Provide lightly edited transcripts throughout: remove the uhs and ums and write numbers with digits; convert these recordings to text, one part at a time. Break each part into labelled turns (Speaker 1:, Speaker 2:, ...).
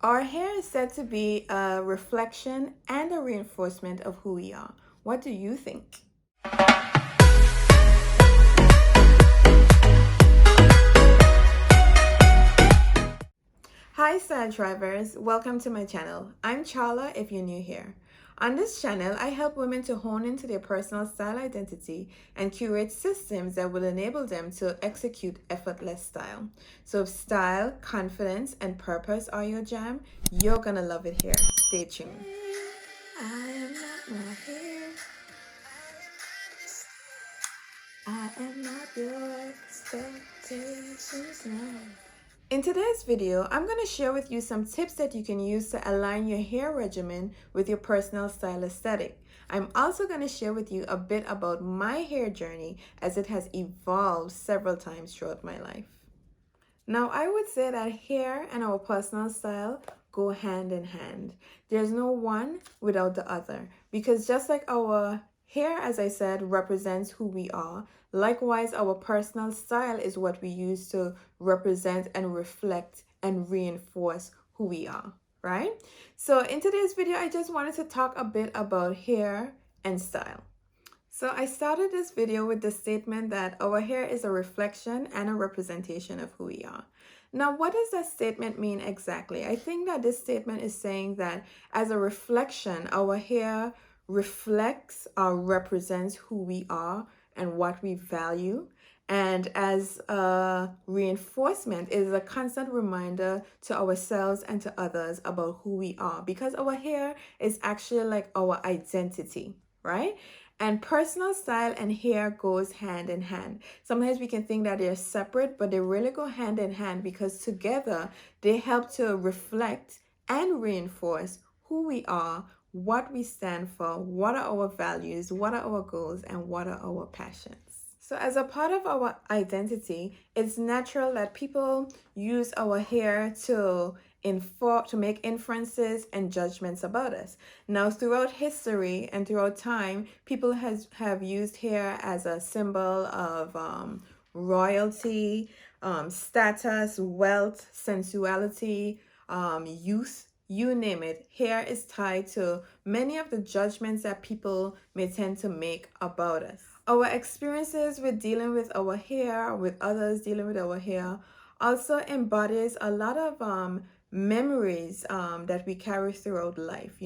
Speaker 1: Our hair is said to be a reflection and a reinforcement of who we are. What do you think? Hi style drivers, welcome to my channel. I'm Charla if you're new here. On this channel, I help women to hone into their personal style identity and curate systems that will enable them to execute effortless style. So if style, confidence, and purpose are your jam, you're gonna love it here. Stay tuned. I am not my hair. I am not your expectations now. In today's video, I'm going to share with you some tips that you can use to align your hair regimen with your personal style aesthetic. I'm also going to share with you a bit about my hair journey as it has evolved several times throughout my life. Now, I would say that hair and our personal style go hand in hand. There's no one without the other, because just like our hair, as I said, represents who we are, likewise, our personal style is what we use to represent and reflect and reinforce who we are, right? So in today's video, I just wanted to talk a bit about hair and style. So I started this video with the statement that our hair is a reflection and a representation of who we are. Now, what does that statement mean exactly? I think that this statement is saying that as a reflection, our hair reflects or represents who we are and what we value. And as a reinforcement, it is a constant reminder to ourselves and to others about who we are, because our hair is actually like our identity, right? And personal style and hair goes hand in hand. Sometimes we can think that they're separate, but they really go hand in hand because together they help to reflect and reinforce who we are, what we stand for, what are our values, what are our goals, and what are our passions. So as a part of our identity, it's natural that people use our hair to make inferences and judgments about us. Now, throughout history and throughout time, people have used hair as a symbol of royalty, status, wealth, sensuality, youth. You name it, hair is tied to many of the judgments that people may tend to make about us. Our experiences with dealing with our hair, with others dealing with our hair, also embodies a lot of memories that we carry throughout life.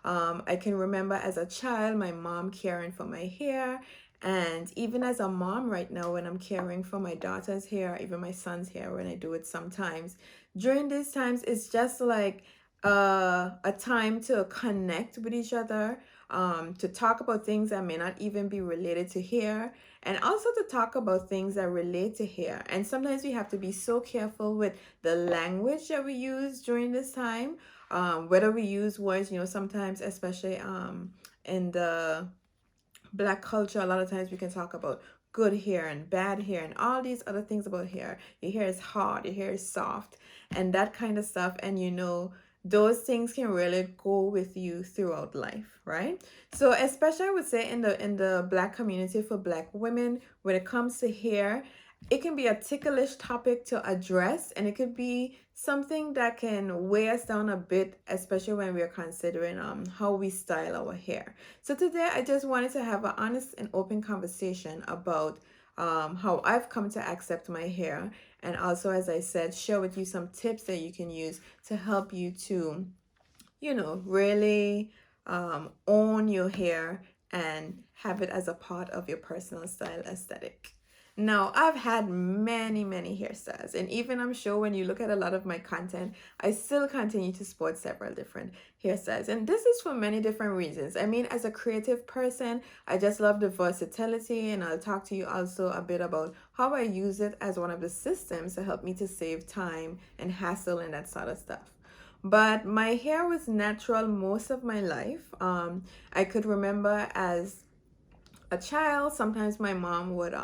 Speaker 1: I can remember as a child my mom caring for my hair, and even as a mom right now, when I'm caring for my daughter's hair, even my son's hair, when I do it sometimes, during these times, it's just like a time to connect with each other, to talk about things that may not even be related to hair, and also to talk about things that relate to hair. And sometimes we have to be so careful with the language that we use during this time, whether we use words, sometimes, especially in the Black culture, a lot of times we can talk about good hair and bad hair and all these other things about hair. Your hair is hard, your hair is soft, and that kind of stuff. And those things can really go with you throughout life, right? So especially I would say in the Black community, for Black women, when it comes to hair, it can be a ticklish topic to address, and it could be something that can weigh us down a bit, especially when we're considering how we style our hair. So today I just wanted to have an honest and open conversation about how I've come to accept my hair, and also, as I said, share with you some tips that you can use to help you to, really own your hair and have it as a part of your personal style aesthetic. Now, I've had many hairstyles, and even I'm sure when you look at a lot of my content, I still continue to sport several different hairstyles. And this is for many different reasons. I mean, as a creative person, I just love the versatility, and I'll talk to you also a bit about how I use it as one of the systems to help me to save time and hassle and that sort of stuff. But my hair was natural most of my life. I could remember as a child, sometimes my mom would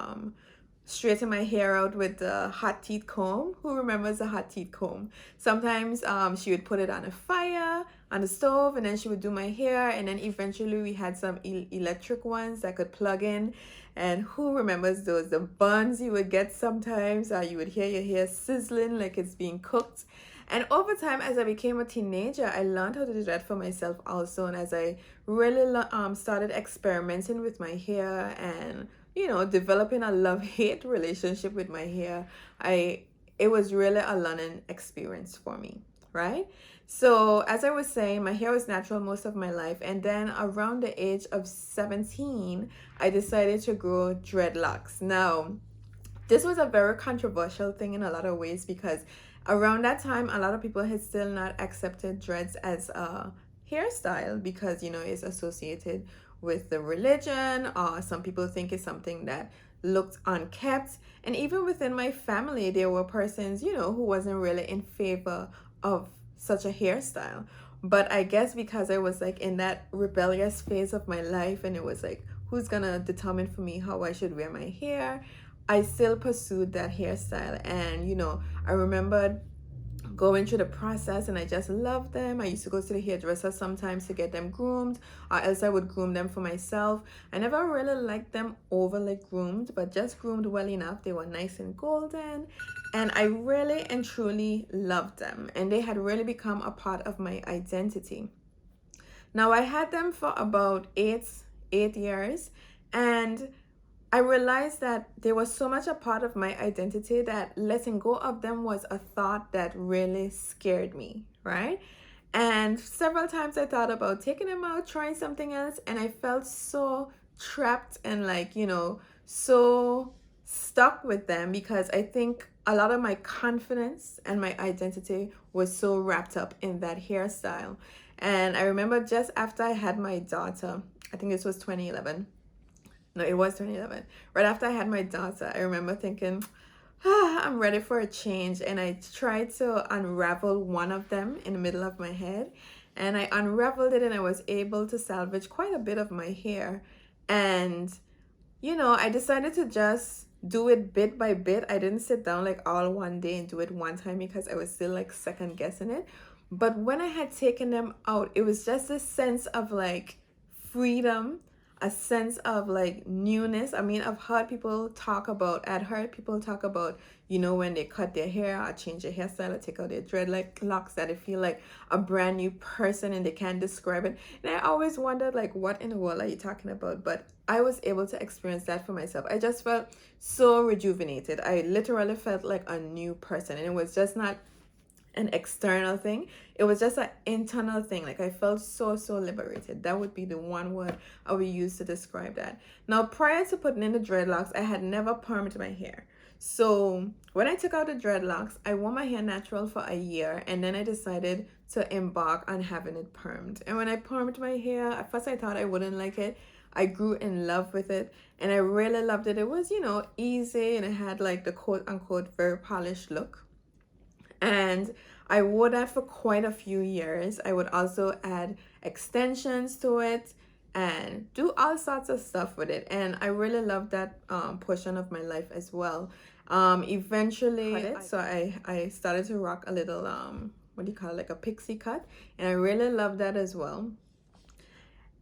Speaker 1: straighten my hair out with the hot teeth comb. Who remembers the hot teeth comb? Sometimes she would put it on a fire, on the stove, and then she would do my hair. And then eventually we had some electric ones that could plug in. And who remembers those? The buns you would get sometimes, you would hear your hair sizzling like it's being cooked. And over time, as I became a teenager, I learned how to do that for myself also. And as I really started experimenting with my hair and, you know, developing a love-hate relationship with my hair, it was really a learning experience for me, right? So as I was saying, my hair was natural most of my life. And then around the age of 17, I decided to grow dreadlocks. Now, this was a very controversial thing in a lot of ways because around that time, a lot of people had still not accepted dreads as a hairstyle because, you know, it's associated with the religion, or some people think it's something that looked unkept. And even within my family, there were persons, you know, who wasn't really in favor of such a hairstyle. But I guess because I was like in that rebellious phase of my life, and it was like, who's gonna determine for me how I should wear my hair, I still pursued that hairstyle. And, you know, I remembered going through the process, and I just loved them. I used to go to the hairdresser sometimes to get them groomed, or else I would groom them for myself. I never really liked them overly groomed, but just groomed well enough. They were nice and golden, and I really and truly loved them, and they had really become a part of my identity. Now, I had them for about eight years, and I realized that they were so much a part of my identity that letting go of them was a thought that really scared me, right? And several times I thought about taking them out, trying something else, and I felt so trapped and, like, you know, so stuck with them because I think a lot of my confidence and my identity was so wrapped up in that hairstyle. And I remember just after I had my daughter, I think this was 2011. No, it was 2011. Right after I had my daughter, I remember thinking, I'm ready for a change. And I tried to unravel one of them in the middle of my head. And I unraveled it, and I was able to salvage quite a bit of my hair. And, you know, I decided to just do it bit by bit. I didn't sit down like all one day and do it one time because I was still like second guessing it. But when I had taken them out, it was just a sense of like freedom, a sense of like newness. I mean, I've heard people talk about, you know, when they cut their hair or change their hairstyle or take out their dreadlocks, that they feel like a brand new person and they can't describe it. And I always wondered, like, what in the world are you talking about? But I was able to experience that for myself. I just felt so rejuvenated. I literally felt like a new person, and it was just not an external thing. It was just an internal thing. Like, I felt so liberated. That would be the one word I would use to describe that. Now, prior to putting in the dreadlocks, I had never permed my hair. So when I took out the dreadlocks, I wore my hair natural for a year, and then I decided to embark on having it permed. And when I permed my hair, at first I thought I wouldn't like it. I grew in love with it, and I really loved it. It was, you know, easy, and it had like the quote unquote very polished look. And I wore that for quite a few years. I would also add extensions to it and do all sorts of stuff with it. And I really loved that portion of my life as well. Eventually, so I started to rock a little, what do you call it, like a pixie cut. And I really loved that as well.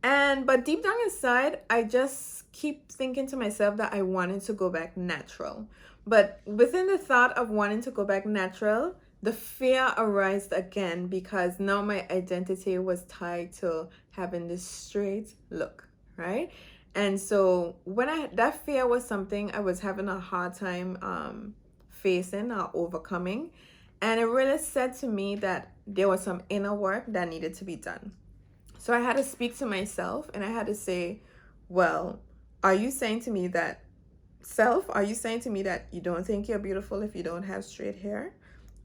Speaker 1: But deep down inside, I just keep thinking to myself that I wanted to go back natural. But within the thought of wanting to go back natural, the fear arose again because now my identity was tied to having this straight look, right? And so that fear was something I was having a hard time facing or overcoming. And it really said to me that there was some inner work that needed to be done. So I had to speak to myself, and I had to say, well, are you saying to me that you don't think you're beautiful if you don't have straight hair?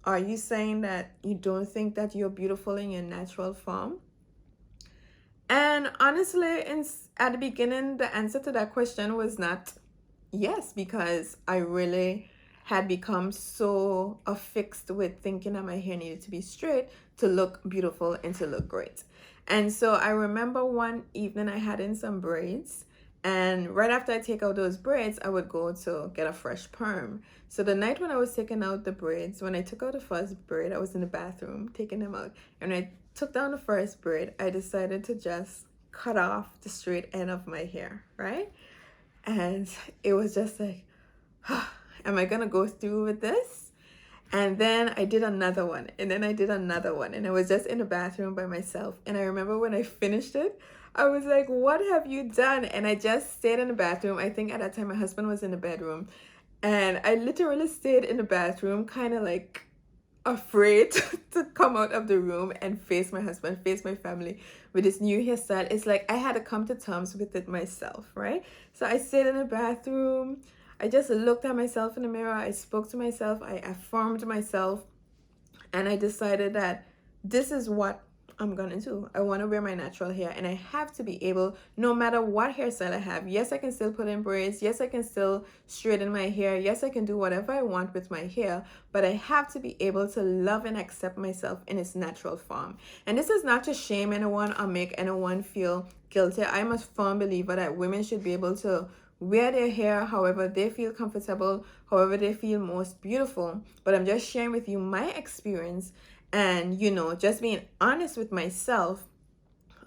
Speaker 1: Are you saying that you don't think that you're beautiful in your natural form? And honestly, at the beginning, the answer to that question was not yes, because I really had become so affixed with thinking that my hair needed to be straight to look beautiful and to look great. And so I remember one evening I had in some braids, and right after I take out those braids, I would go to get a fresh perm. So the night when I was taking out the braids, when I took out the first braid, I was in the bathroom taking them out. And when I took down the first braid, I decided to just cut off the straight end of my hair, right? And it was just like, am I gonna go through with this? And then I did another one, and then I did another one, and I was just in the bathroom by myself. And I remember when I finished it, I was like, what have you done? And I just stayed in the bathroom. I think at that time my husband was in the bedroom, and I literally stayed in the bathroom, kind of like afraid to come out of the room and face my husband, face my family with this new hairstyle. It's like I had to come to terms with it myself, right? So I stayed in the bathroom. I just looked at myself in the mirror. I spoke to myself. I affirmed myself. And I decided that this is what I'm gonna do. I want to wear my natural hair, and I have to be able, no matter what hairstyle I have. Yes, I can still put in braids. Yes, I can still straighten my hair. Yes, I can do whatever I want with my hair, but I have to be able to love and accept myself in its natural form. And this is not to shame anyone or make anyone feel guilty. I'm a firm believer that women should be able to wear their hair however they feel comfortable, however they feel most beautiful. But I'm just sharing with you my experience, and just being honest with myself,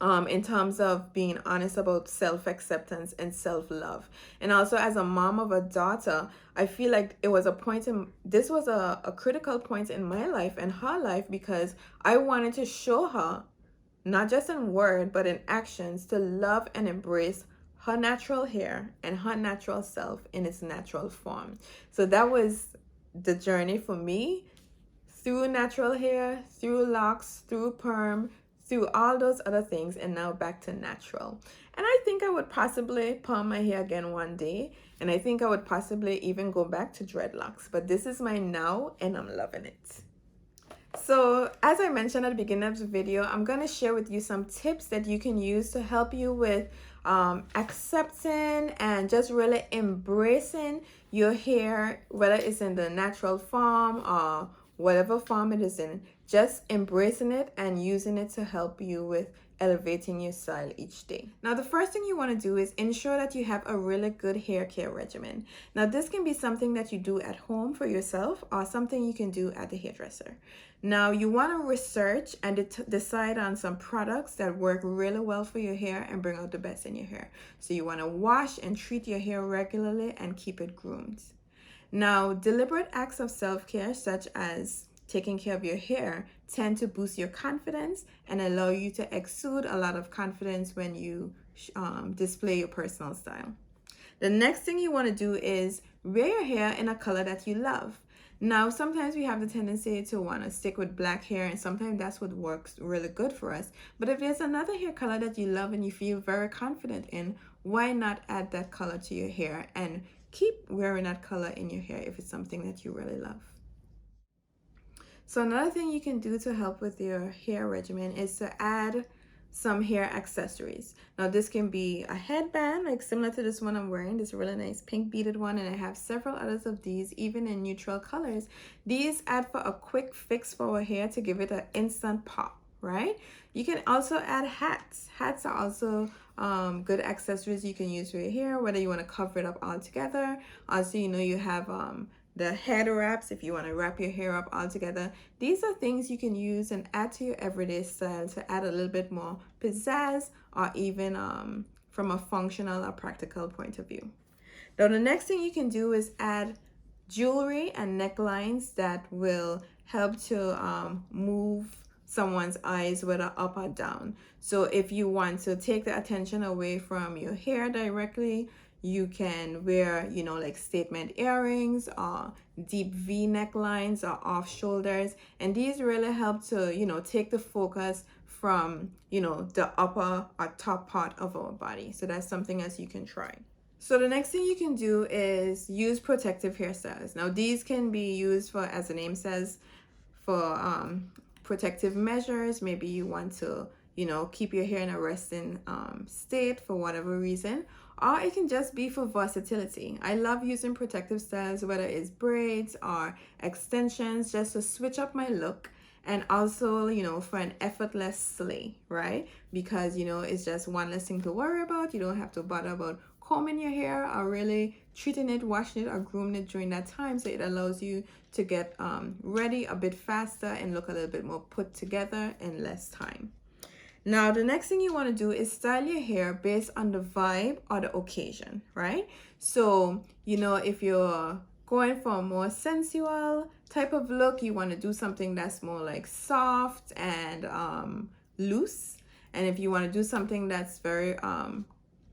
Speaker 1: in terms of being honest about self-acceptance and self-love. And also, as a mom of a daughter, I feel like it was this was a critical point in my life and her life, because I wanted to show her, not just in word but in actions, to love and embrace her natural hair and her natural self in its natural form. So that was the journey for me, through natural hair, through locks, through perm, through all those other things, and now back to natural. And I think I would possibly perm my hair again one day, and I think I would possibly even go back to dreadlocks. But this is mine now, and I'm loving it. So as I mentioned at the beginning of the video, I'm going to share with you some tips that you can use to help you with accepting and just really embracing your hair, whether it's in the natural form or whatever form it is in. Just embracing it and using it to help you with elevating your style each day. Now, the first thing you want to do is ensure that you have a really good hair care regimen. Now, this can be something that you do at home for yourself or something you can do at the hairdresser. Now, you want to research and decide on some products that work really well for your hair and bring out the best in your hair. So you want to wash and treat your hair regularly and keep it groomed. Now, deliberate acts of self-care, such as taking care of your hair, tend to boost your confidence and allow you to exude a lot of confidence when you display your personal style. The next thing you want to do is wear your hair in a color that you love. Now, sometimes we have the tendency to want to stick with black hair, and sometimes that's what works really good for us. But if there's another hair color that you love and you feel very confident in, why not add that color to your hair and keep wearing that color in your hair if it's something that you really love? So another thing you can do to help with your hair regimen is to add some hair accessories. Now, this can be a headband, like similar to this one I'm wearing, this really nice pink beaded one, and I have several others of these, even in neutral colors. These add for a quick fix for our hair to give it an instant pop, right? You can also add hats. Hats are also good accessories you can use for your hair, whether you want to cover it up all together. Also, you have the head wraps if you want to wrap your hair up all together. These are things you can use and add to your everyday style to add a little bit more pizzazz, or even from a functional or practical point of view. Now, the next thing you can do is add jewelry and necklines that will help to move someone's eyes, whether up or down. So if you want to take the attention away from your hair directly, you can wear, like statement earrings or deep V necklines or off shoulders. And these really help to, take the focus from, the upper or top part of our body. So that's something else you can try. So the next thing you can do is use protective hairstyles. Now, these can be used for, as the name says, for protective measures. Maybe you want to, keep your hair in a resting state for whatever reason. Or it can just be for versatility. I love using protective styles, whether it's braids or extensions, just to switch up my look. And also, for an effortless slay, right? Because, it's just one less thing to worry about. You don't have to bother about combing your hair or really treating it, washing it, or grooming it during that time. So it allows you to get ready a bit faster and look a little bit more put together in less time. Now, the next thing you want to do is style your hair based on the vibe or the occasion, right? So, if you're going for a more sensual type of look, you want to do something that's more like soft and loose. And if you want to do something that's very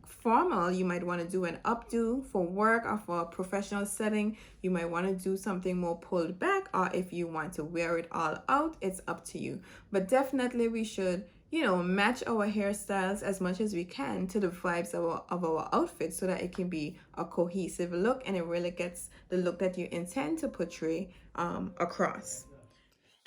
Speaker 1: formal, you might want to do an updo for work or for a professional setting. You might want to do something more pulled back, or if you want to wear it all out, it's up to you. But definitely we should, you know, match our hairstyles as much as we can to the vibes of our outfit, so that it can be a cohesive look and it really gets the look that you intend to portray across.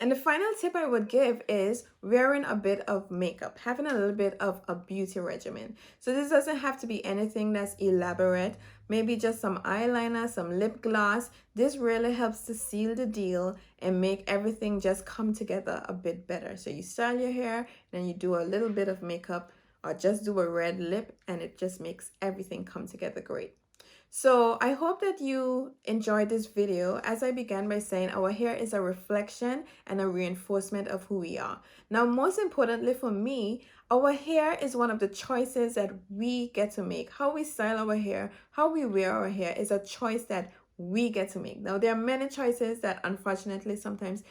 Speaker 1: And the final tip I would give is wearing a bit of makeup, having a little bit of a beauty regimen. So this doesn't have to be anything that's elaborate, maybe just some eyeliner, some lip gloss. This really helps to seal the deal and make everything just come together a bit better. So you style your hair, then you do a little bit of makeup or just do a red lip, and it just makes everything come together great. So I hope that you enjoyed this video. As I began by saying, our hair is a reflection and a reinforcement of who we are. Now, most importantly for me, our hair is one of the choices that we get to make. How we style our hair, how we wear our hair is a choice that we get to make. Now, there are many choices that unfortunately sometimes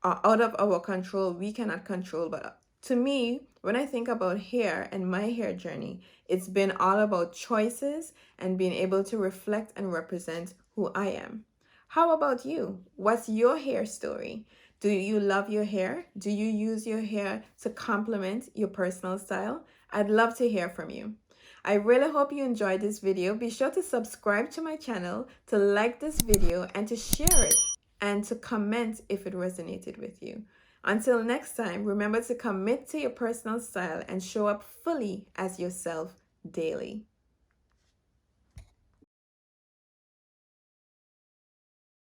Speaker 1: are out of our control. We cannot control, but to me, when I think about hair and my hair journey, it's been all about choices and being able to reflect and represent who I am. How about you? What's your hair story? Do you love your hair? Do you use your hair to complement your personal style? I'd love to hear from you. I really hope you enjoyed this video. Be sure to subscribe to my channel, to like this video, and to share it, and to comment if it resonated with you. Until next time, remember to commit to your personal style and show up fully as yourself daily.